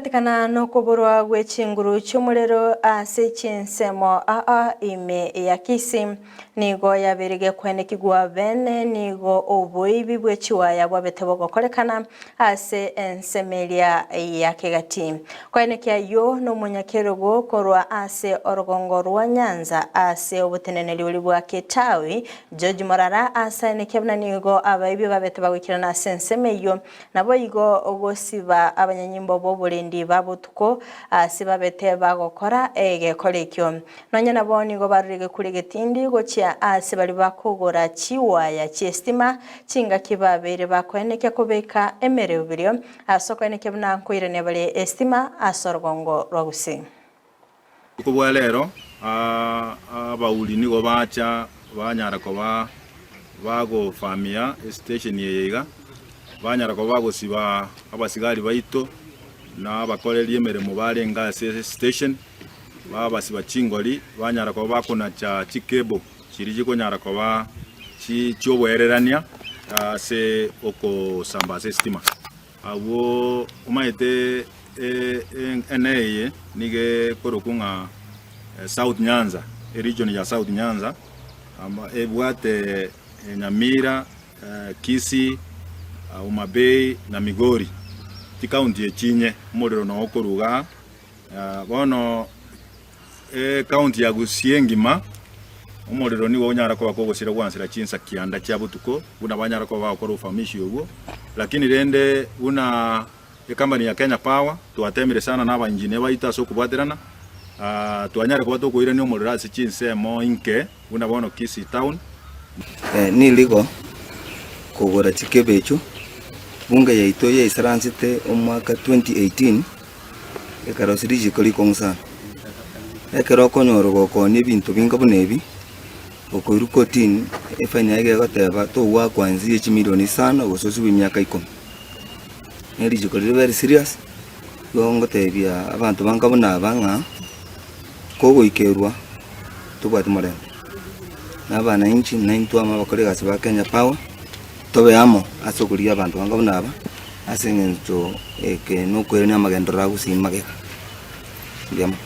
Kana no kuburwa gwechinguru cy'umurero ase chinsemo ime ya kisi nigo yaberege kwenekigwa bene nigo obuibi bwechiwaya bwabetebo gokorekana ase ensemelia ya kegati kwenekya yo no munyakerogo korwa ase orogongo rwa Nyanza ase obuteneneli uri bwa Ketawi George Morara ase nekebna nigo abaibi babeteba gwikirana ase ensemeyo nabo igo ogosiba abanyanyimbo boburendi babutuko sibabete bagokora egekorekyo nonye nabo nigo barurege kuregetindi gochia bali bakogora chiwaya chiestima chinga kibabere bakweneke kubeka emere ubiryo asokweneke bna nkoirene bali estima asorgongo rwaguse kubwa lero abauli nigo bacha banyara koba bago famia station yeyega banyara koba bagosiba abasigari baito na bakorelie emeremo barenga station babasiba chingoli banyara koba bakona cha chikebo chiriji konyara koba chiobwererania se oko samba sestima abo umaite eneye nige korokunga South Nyanza region ya South Nyanza ebwate Nyamira Kisii Umabei na Migori ti county echinye umuriro no okoruga bono county ya Gusiengima umuriro niwo nyara ko bakogosira gwansira chinsa kianda kya butuko buna banyara ko bakora ufamishi ugo lakini rende una company ya Kenya Power tuatemire sana naba engineer baita so kubwaterana tuanyara ko batoko ire ni umuriro ase chinsemo inke buna bono Kisii town ni ligo kogora chikebecho bunge yaito ya isaransite omwaka 2018 ekarosiriji koli kongsa ekero konyoro gokoni bintu binga bunebi okoiru kotin efanya yake goteba to wa kwanzi chimilioni sana gososu bimyaka 10 neriji koli very serious yongo tebia abantu banga buna banga kogo ikerwa tubwatumare nabana inchi 9 ama bakolega siba Kenya Power tobe amo asokuria abantu banga bunaba asengenzo eke no kwere na magendo ragu simageka ndiamo